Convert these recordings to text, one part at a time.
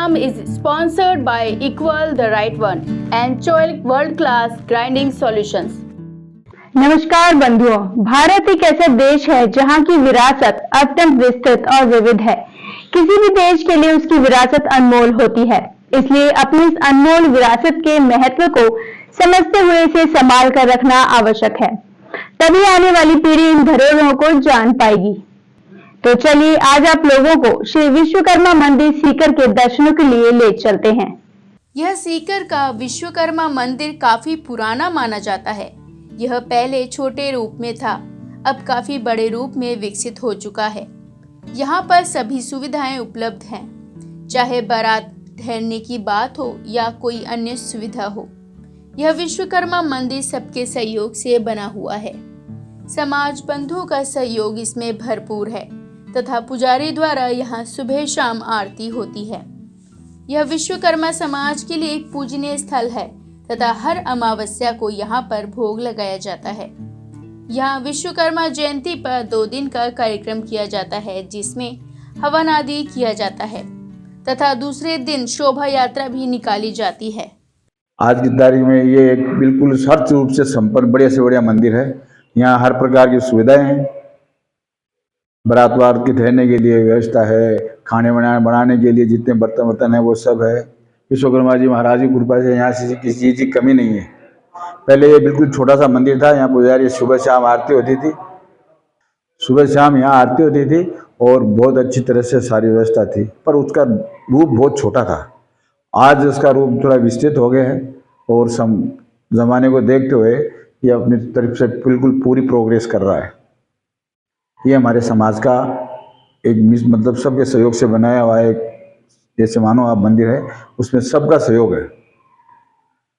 program is sponsored by Equal the Right One and Choice World Class Grinding Solutions. नमस्कार बंधुओं, भारत एक ऐसा देश है जहां की विरासत अत्यंत विस्तृत और विविध है। किसी भी देश के लिए उसकी विरासत अनमोल होती है, इसलिए अपनी इस अनमोल विरासत के महत्व को समझते हुए इसे संभाल कर रखना आवश्यक है, तभी आने वाली पीढ़ी इन धरोहरों को जान पाएगी। तो चलिए आज आप लोगों को श्री विश्वकर्मा मंदिर सीकर के दर्शनों के लिए ले चलते हैं। यह सीकर का विश्वकर्मा मंदिर काफी पुराना माना जाता है। यह पहले छोटे रूप में था, अब काफी बड़े रूप में विकसित हो चुका है। यहाँ पर सभी सुविधाएं उपलब्ध हैं, चाहे बारात ठहरने की बात हो या कोई अन्य सुविधा हो। यह विश्वकर्मा मंदिर सबके सहयोग से बना हुआ है। समाज बंधुओं का सहयोग इसमें भरपूर है तथा पुजारी द्वारा यहाँ सुबह शाम आरती होती है। यह विश्वकर्मा समाज के लिए एक पूजनीय स्थल है तथा हर अमावस्या को यहाँ पर भोग लगाया जाता है। यहाँ विश्वकर्मा जयंती पर 2 दिन का कार्यक्रम किया जाता है, जिसमें हवन आदि किया जाता है तथा दूसरे दिन शोभा यात्रा भी निकाली जाती है। आज की तारीख में ये एक बिल्कुल हर रूप से संपन्न बढ़िया से बढ़िया मंदिर है। यहाँ हर प्रकार की सुविधाएं हैं। बारात वार के ठहरने के लिए व्यवस्था है, खाने बनाने के लिए जितने बर्तन है वो सब है। विश्वकर्मा जी महाराज की कृपा से यहाँ से किसी चीज़ की कमी नहीं है। पहले ये बिल्कुल छोटा सा मंदिर था। यहाँ पुजारी सुबह शाम आरती होती थी, सुबह शाम यहाँ आरती होती थी और बहुत अच्छी तरह से सारी व्यवस्था थी, पर उसका रूप बहुत छोटा था। आज उसका रूप थोड़ा विस्तृत हो गया है और ज़माने को देखते हुए ये अपनी तरफ से बिल्कुल पूरी प्रोग्रेस कर रहा है। ये हमारे समाज का एक मतलब सबके सहयोग से बनाया हुआ एक जैसे मानो आप मंदिर है, उसमें सबका सहयोग है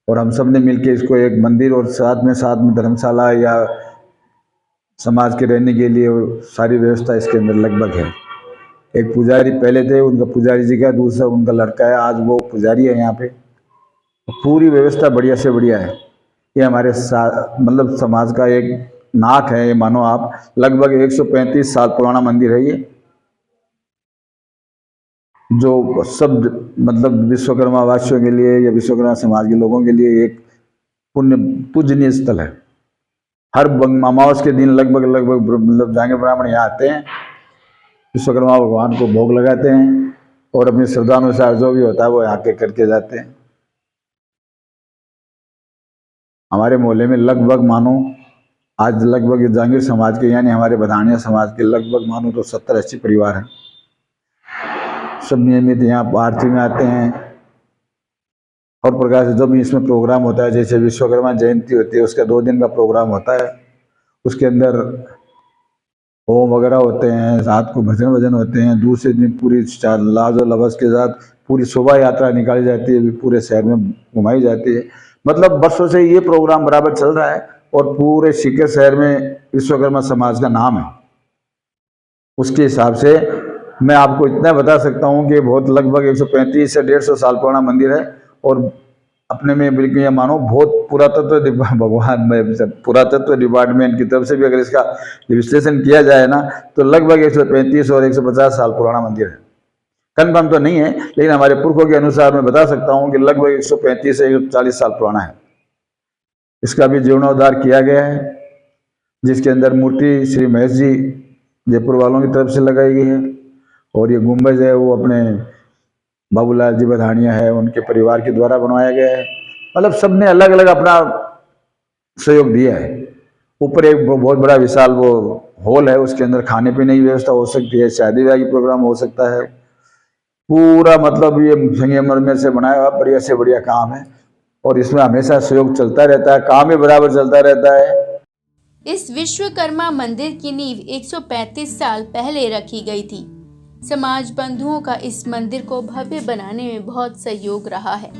और हम सब ने मिलकर इसको एक मंदिर और साथ में धर्मशाला या समाज के रहने के लिए सारी व्यवस्था इसके अंदर लगभग है। एक पुजारी पहले थे, उनका पुजारी जी का दूसरा उनका लड़का है, आज वो पुजारी है यहाँ पे। पूरी व्यवस्था बढ़िया से बढ़िया है। ये हमारे मतलब समाज का एक नाक है। ये मानो आप लगभग 135 साल पुराना मंदिर है ये, जो सब मतलब विश्वकर्मा वासियों के लिए या विश्वकर्मा समाज के लोगों के लिए एक पूजनीय स्थल है। हर अमावस के दिन लगभग मतलब जाएंगे ब्राह्मण यहाँ आते हैं, विश्वकर्मा भगवान को भोग लगाते हैं और अपनी श्रद्धानुसार जो भी होता है वो यहाँ के करके जाते हैं। हमारे मोहल्ले में लगभग मानो आज लगभग जांगीर समाज के यानी हमारे बधानिया समाज के लगभग मानो तो 70-80 परिवार हैं। सब नियमित यहाँ आरती में आते हैं और प्रकार से जो भी इसमें प्रोग्राम होता है, जैसे विश्वकर्मा जयंती होती है उसका 2 दिन का प्रोग्राम होता है। उसके अंदर होम वगैरह होते हैं, रात को भजन वजन होते हैं। दूसरे दिन पूरी लाज और लबस के साथ पूरी शोभा यात्रा निकाली जाती है, पूरे शहर में घुमाई जाती है। मतलब वर्षों से ये प्रोग्राम बराबर चल रहा है और पूरे सीकर शहर में विश्वकर्मा समाज का नाम है। उसके हिसाब से मैं आपको इतना बता सकता हूँ कि बहुत लगभग 135 से 150 साल पुराना मंदिर है और अपने में बिल्कुल ये मानो बहुत पुरातत्व डिपार्टमेंट की तरफ से भी अगर इसका विश्लेषण किया जाए ना तो लगभग 135 और 150 साल पुराना मंदिर है। कन्फर्म तो नहीं है, लेकिन हमारे पुरखों के अनुसार मैं बता सकता हूँ कि लगभग 135 से 140 साल पुराना है। इसका भी जीर्णोद्धार किया गया है, जिसके अंदर मूर्ति श्री महेश जी जयपुर वालों की तरफ से लगाई गई है और ये गुंबज है वो अपने बाबूलाल जी बधानिया है उनके परिवार के द्वारा बनवाया गया है। मतलब सबने अलग अलग अपना सहयोग दिया है। ऊपर एक बहुत बड़ा विशाल वो हॉल है, उसके अंदर खाने पीने की व्यवस्था हो सकती है, शादी ब्याह की प्रोग्राम हो सकता है। पूरा मतलब ये संगमरमर से बनाया हुआ बढ़िया से बढ़िया काम है और इसमें हमेशा सहयोग चलता रहता है, काम भी बराबर चलता रहता है। इस विश्वकर्मा मंदिर की नींव 135 साल पहले रखी गई थी। समाज बंधुओं का इस मंदिर को भव्य बनाने में बहुत सहयोग रहा है।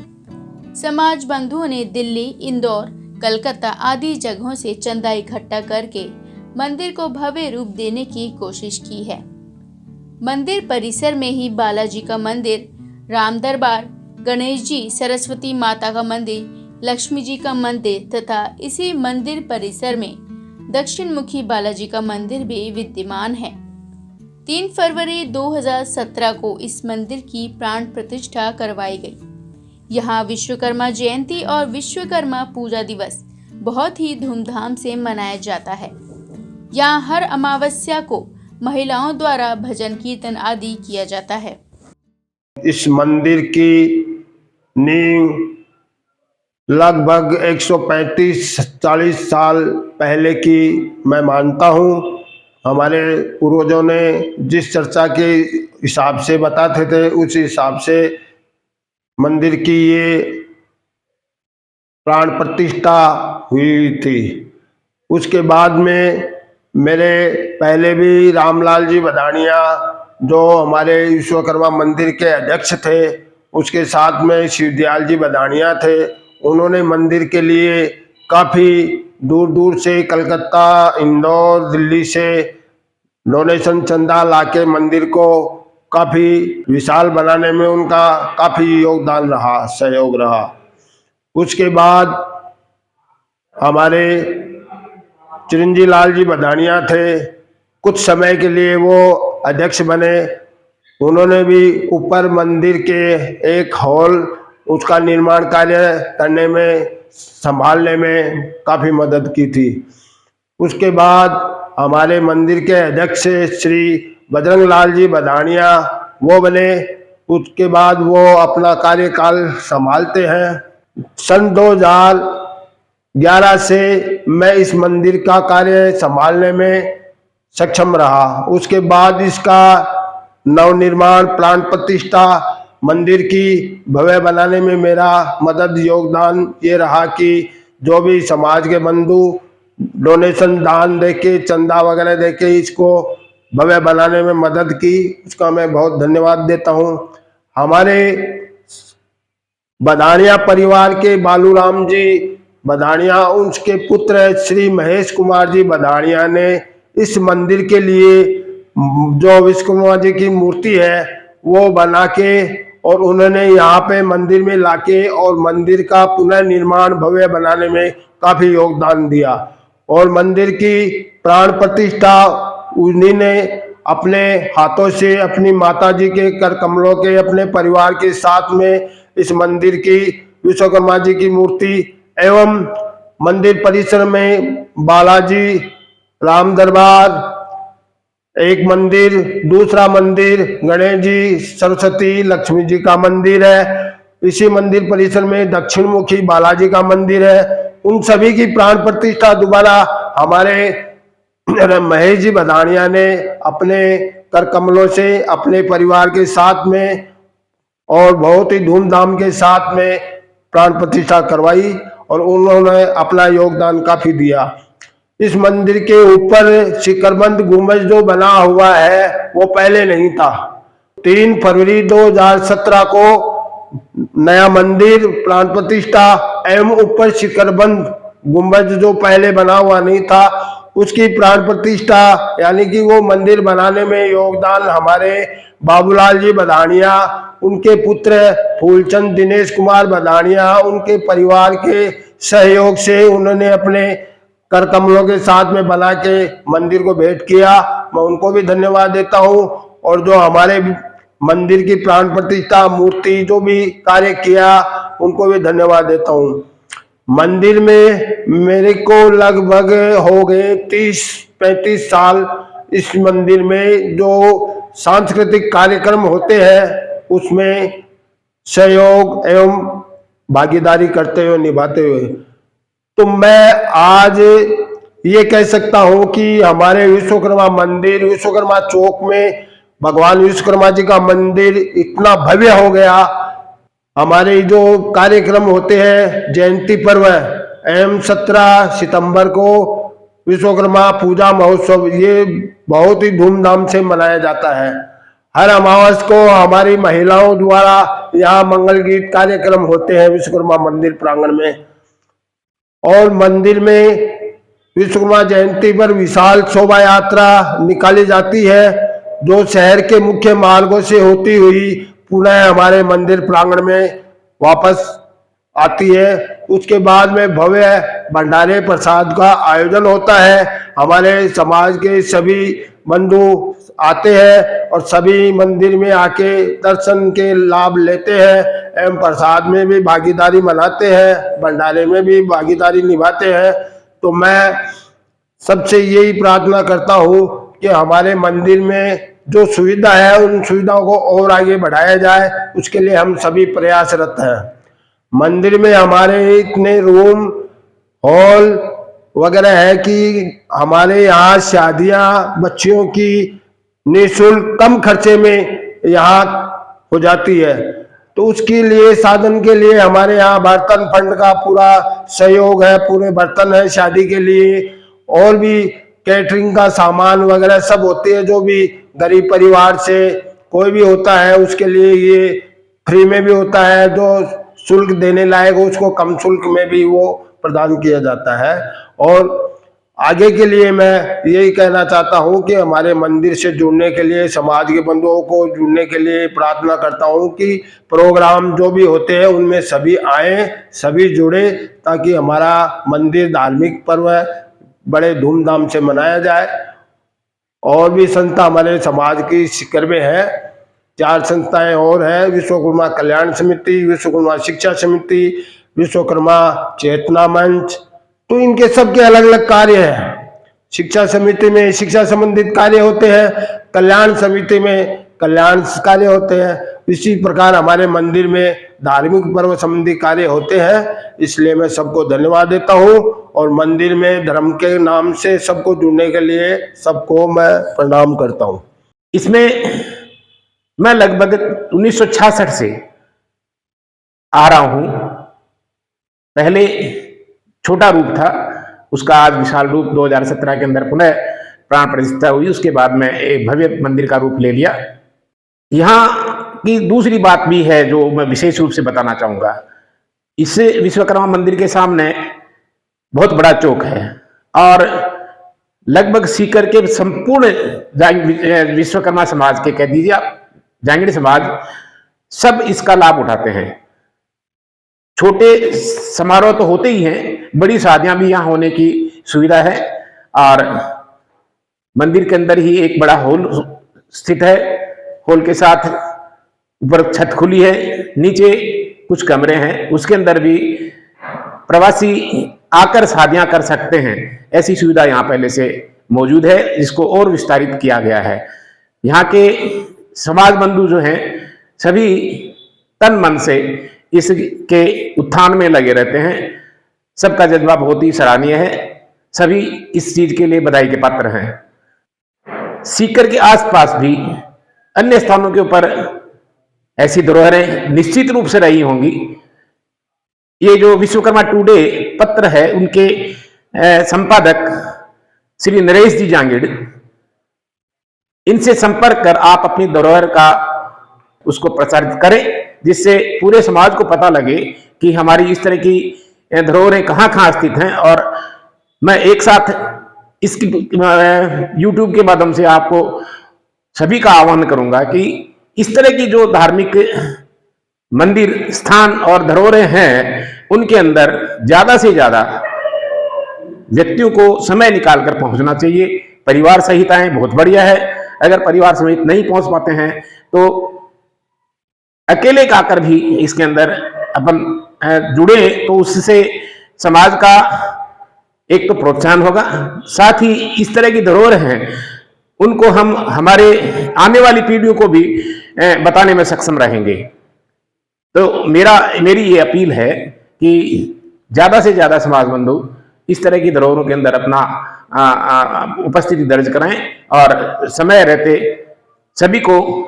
समाज बंधुओं ने दिल्ली, इंदौर, कलकत्ता आदि जगहों से चंदा इकट्ठा करके मंदिर को भव्य रूप देने की कोशिश की है। मंदिर परिसर में ही बालाजी का मंदिर, राम दरबार, गणेश जी, सरस्वती माता का मंदिर, लक्ष्मी जी का मंदिर तथा इसी मंदिर परिसर में दक्षिण मुखी बालाजी का मंदिर भी विद्यमान है। 3 फरवरी 2017 को इस मंदिर की प्राण प्रतिष्ठा करवाई गई। यहाँ विश्वकर्मा जयंती और विश्वकर्मा पूजा दिवस बहुत ही धूमधाम से मनाया जाता है। यहाँ हर अमावस्या को महिलाओं द्वारा भजन कीर्तन आदि किया जाता है। इस मंदिर की नींव लगभग 135-40 साल पहले की मैं मानता हूँ। हमारे पूर्वजों ने जिस चर्चा के हिसाब से बताते थे उस हिसाब से मंदिर की ये प्राण प्रतिष्ठा हुई थी। उसके बाद में मेरे पहले भी रामलाल जी बदानिया जो हमारे विश्वकर्मा मंदिर के अध्यक्ष थे, उसके साथ में शिवदयाल जी बदानिया थे। उन्होंने मंदिर के लिए काफ़ी दूर दूर से कलकत्ता, इंदौर, दिल्ली से डोनेशन चंदा लाके मंदिर को काफ़ी विशाल बनाने में उनका काफ़ी योगदान रहा, सहयोग रहा। उसके बाद हमारे चिरंजी लाल जी बदानिया थे, कुछ समय के लिए वो अध्यक्ष बने। उन्होंने भी ऊपर मंदिर के एक हॉल उसका निर्माण कार्य करने में, संभालने में काफ़ी मदद की थी। उसके बाद हमारे मंदिर के अध्यक्ष श्री बजरंग लाल जी बदानिया वो बने। उसके बाद वो अपना कार्यकाल संभालते हैं। सन 2011 से मैं इस मंदिर का कार्य संभालने में सक्षम रहा। उसके बाद इसका नवनिर्माण, प्राण प्रतिष्ठा, मंदिर की भव्य बनाने में मेरा मदद योगदान ये रहा कि जो भी समाज के बंधु डोनेशन दान देके, चंदा वगैरह देके इसको भव्य बनाने में मदद की, उसका मैं बहुत धन्यवाद देता हूँ। हमारे बदानिया परिवार के बालूराम जी बदानिया, उनके पुत्र श्री महेश कुमार जी बदानिया ने इस मंदिर के लिए जो विश्वकर्मा जी की मूर्ति है वो बना के और उन्होंने यहाँ पे मंदिर में लाके और मंदिर का पुनर्निर्माण भव्य बनाने में काफ़ी योगदान दिया। और मंदिर की प्राण प्रतिष्ठा उन्हीं ने अपने हाथों से, अपनी माता जी के कर कमलों के, अपने परिवार के साथ में इस मंदिर की विश्वकर्मा जी की मूर्ति एवं मंदिर परिसर में बालाजी, राम दरबार एक मंदिर, दूसरा मंदिर गणेश जी, सरस्वती, लक्ष्मी जी का मंदिर है। इसी मंदिर परिसर में दक्षिण मुखी बालाजी का मंदिर है। उन सभी की प्राण प्रतिष्ठा दोबारा हमारे महेश जी बदानिया ने अपने कर कमलों से अपने परिवार के साथ में और बहुत ही धूमधाम के साथ में प्राण प्रतिष्ठा करवाई और उन्होंने अपना योगदान काफी दिया। इस मंदिर के ऊपर शिखरबंद गुंबज जो बना हुआ है वो पहले नहीं था। 3 फरवरी 2017 को नया मंदिर प्राण प्रतिष्ठा एवं ऊपर शिखरबंद गुंबज जो पहले बना हुआ नहीं था उसकी प्राण प्रतिष्ठा, यानी कि वो मंदिर बनाने में योगदान हमारे बाबूलाल जी बदानिया, उनके पुत्र फूलचंद दिनेश कुमार बदानिया, उनके परिवार के सहयोग से उन्होंने अपने कर कमलों के साथ में बना के मंदिर को भेंट किया। मैं उनको भी धन्यवाद देता हूँ। और जो हमारे मंदिर की प्राण प्रतिष्ठा मूर्ति जो भी कार्य किया उनको भी धन्यवाद देता हूँ। मंदिर में मेरे को लगभग हो गए 30-35 साल। इस मंदिर में जो सांस्कृतिक कार्यक्रम होते हैं उसमें सहयोग एवं भागीदारी करते हुए, निभाते हुए, तो मैं आज ये कह सकता हूँ कि हमारे विश्वकर्मा मंदिर, विश्वकर्मा चौक में भगवान विश्वकर्मा जी का मंदिर इतना भव्य हो गया। हमारे जो कार्यक्रम होते हैं, जयंती पर्व एवं 17 सितंबर को विश्वकर्मा पूजा महोत्सव, ये बहुत ही धूमधाम से मनाया जाता है। हर अमावस को हमारी महिलाओं द्वारा यहाँ मंगल गीत कार्यक्रम होते हैं विश्वकर्मा मंदिर प्रांगण में। और मंदिर में विश्वकर्मा जयंती पर विशाल शोभा यात्रा निकाली जाती है जो शहर के मुख्य मार्गों से होती हुई पुनः हमारे मंदिर प्रांगण में वापस आती है। उसके बाद में भव्य भंडारे प्रसाद का आयोजन होता है। हमारे समाज के सभी बंधु आते हैं और सभी मंदिर में आके दर्शन के लाभ लेते हैं एवं प्रसाद में भी भागीदारी मनाते हैं, भंडारे में भी भागीदारी निभाते हैं। तो मैं सबसे यही प्रार्थना करता हूँ कि हमारे मंदिर में जो सुविधा है उन सुविधाओं को और आगे बढ़ाया जाए, उसके लिए हम सभी प्रयासरत हैं। मंदिर में हमारे इतने रूम हॉल वगैरह है कि हमारे यहाँ शादियां बच्चियों की निःशुल्क कम खर्चे में यहाँ हो जाती है। तो उसके लिए साधन के लिए हमारे यहाँ बर्तन फंड का पूरा सहयोग है, पूरे बर्तन है शादी के लिए, और भी कैटरिंग का सामान वगैरह सब होते हैं। जो भी गरीब परिवार से कोई भी होता है उसके लिए ये फ्री में भी होता है, जो शुल्क देने लायक हो उसको कम शुल्क में भी वो प्रदान किया जाता है। और आगे के लिए मैं यही कहना चाहता हूं कि हमारे मंदिर से जुड़ने के लिए, समाज के बंधुओं को जुड़ने के लिए प्रार्थना करता हूं कि प्रोग्राम जो भी होते हैं उनमें सभी आए, सभी जुड़े, ताकि हमारा मंदिर धार्मिक पर्व बड़े धूमधाम से मनाया जाए। और भी संस्था हमारे समाज की शिखर में है, 4 संस्थाएं और है, विश्वकर्मा कल्याण समिति, विश्वकर्मा शिक्षा समिति, विश्वकर्मा चेतना मंच। तो इनके सबके अलग अलग कार्य हैं। शिक्षा समिति में शिक्षा संबंधित कार्य होते हैं, कल्याण समिति में कल्याण कार्य होते हैं। इसी प्रकार हमारे मंदिर में धार्मिक पर्व संबंधी कार्य होते हैं। इसलिए मैं सबको धन्यवाद देता हूँ और मंदिर में धर्म के नाम से सबको जुड़ने के लिए सबको मैं प्रणाम करता हूँ। इसमें मैं लगभग 1966 से आ रहा हूं। पहले छोटा रूप था, उसका आज विशाल रूप 2017 के अंदर पुनः प्राण प्रतिष्ठा हुई। उसके बाद में एक भव्य मंदिर का रूप ले लिया। यहाँ की दूसरी बात भी है जो मैं विशेष रूप से बताना चाहूंगा। इस विश्वकर्मा मंदिर के सामने बहुत बड़ा चौक है और लगभग सीकर के संपूर्ण विश्वकर्मा समाज के, कह दीजिए आप जांगीड़ समाज, सब इसका लाभ उठाते हैं। छोटे समारोह तो होते ही हैं, बड़ी शादियां भी यहाँ होने की सुविधा है। और मंदिर के अंदर ही एक बड़ा हॉल स्थित है। हॉल के साथ ऊपर छत खुली है, नीचे कुछ कमरे हैं, उसके अंदर भी प्रवासी आकर शादियां कर सकते हैं। ऐसी सुविधा यहाँ पहले से मौजूद है, जिसको और विस्तारित किया गया है। यहाँ के समाज बंधु जो हैं सभी तन मन से इसके उत्थान में लगे रहते हैं। सबका जज्बा बहुत ही सराहनीय है। सभी इस चीज के लिए बधाई के पात्र हैं। सीकर के आसपास भी अन्य स्थानों के ऊपर ऐसी धरोहरें निश्चित रूप से रही होंगी। ये जो विश्वकर्मा टुडे पत्र है, उनके संपादक श्री नरेश जी जांगीड़, इनसे संपर्क कर आप अपनी धरोहर का उसको प्रसारित करें, जिससे पूरे समाज को पता लगे कि हमारी इस तरह की धरोहरें कहाँ कहाँ स्थित हैं। और मैं एक साथ इसकी YouTube के माध्यम से आपको सभी का आह्वान करूंगा कि इस तरह की जो धार्मिक मंदिर, स्थान और धरोहरें हैं, उनके अंदर ज्यादा से ज्यादा व्यक्तियों को समय निकालकर पहुंचना चाहिए। परिवार सहित आए, बहुत बढ़िया है। अगर परिवार सहित नहीं पहुंच पाते हैं तो अकेले आकर भी इसके अंदर अपन जुड़े, तो उससे समाज का एक तो प्रोत्साहन होगा, साथ ही इस तरह की धरोहर हैं उनको हम हमारे आने वाली पीढ़ियों को भी बताने में सक्षम रहेंगे। तो मेरी ये अपील है कि ज्यादा से ज्यादा समाज बंधु इस तरह की धरोहरों के अंदर अपना उपस्थिति दर्ज कराएं और समय रहते सभी को,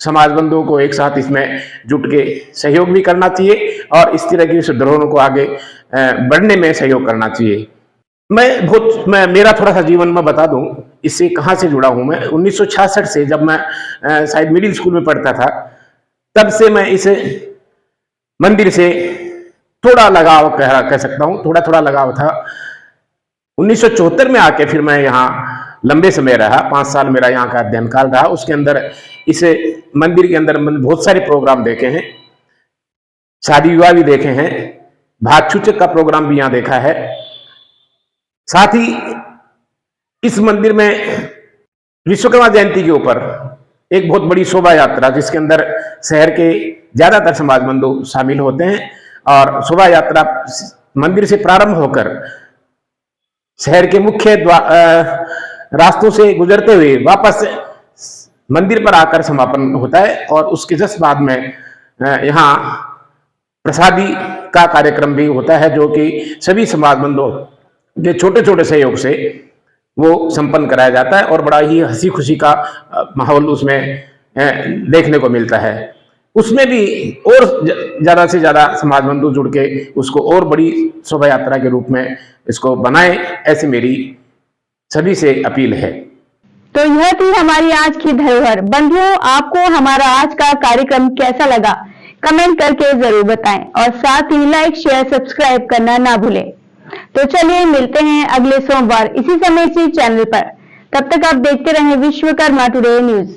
समाज बंधुओं को एक साथ इसमें जुट के सहयोग भी करना चाहिए और इस तरह की धरोहरों को आगे बढ़ने में सहयोग करना चाहिए। मैं मेरा थोड़ा सा जीवन में बता दूं, इससे कहाँ से जुड़ा हूं मैं। 1966 से, जब मैं शायद मिडिल स्कूल में पढ़ता था, तब से मैं इस मंदिर से थोड़ा लगाव कह सकता हूं, थोड़ा लगाव था। 1974 में आके फिर मैं यहाँ लंबे समय रहा, 5 साल मेरा यहाँ का अध्ययन काल रहा। उसके अंदर इस मंदिर के अंदर मैंने बहुत सारे प्रोग्राम देखे हैं, शादी विवाह भी देखे हैं, भाग छूचक का प्रोग्राम भी यहाँ देखा है। साथ ही इस मंदिर में विश्वकर्मा जयंती के ऊपर एक बहुत बड़ी शोभा यात्रा, जिसके अंदर शहर के ज्यादातर समाज बंधु शामिल होते हैं, और शोभा यात्रा मंदिर से प्रारंभ होकर शहर के मुख्य रास्तों से गुजरते हुए वापस मंदिर पर आकर समापन होता है। और उसके जस्ट बाद में यहाँ प्रसादी का कार्यक्रम भी होता है, जो कि सभी समाज बंधुओं के छोटे छोटे सहयोग से वो संपन्न कराया जाता है, और बड़ा ही हंसी खुशी का माहौल उसमें देखने को मिलता है। उसमें भी और ज्यादा से ज्यादा समाज बंधु जुड़ के उसको और बड़ी शोभा यात्रा के रूप में इसको बनाए, ऐसी मेरी सभी से अपील है। तो यह थी हमारी आज की धरोहर। बंधुओं, आपको हमारा आज का कार्यक्रम कैसा लगा कमेंट करके जरूर बताएं, और साथ ही लाइक शेयर सब्सक्राइब करना ना भूलें। तो चलिए मिलते हैं अगले सोमवार इसी समय इसी चैनल पर। तब तक आप देखते रहें Vishwakarma today news.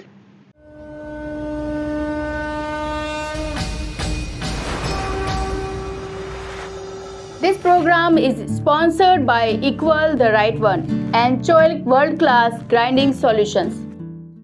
This program is sponsored by Equal the Right One and Choic World Class Grinding Solutions.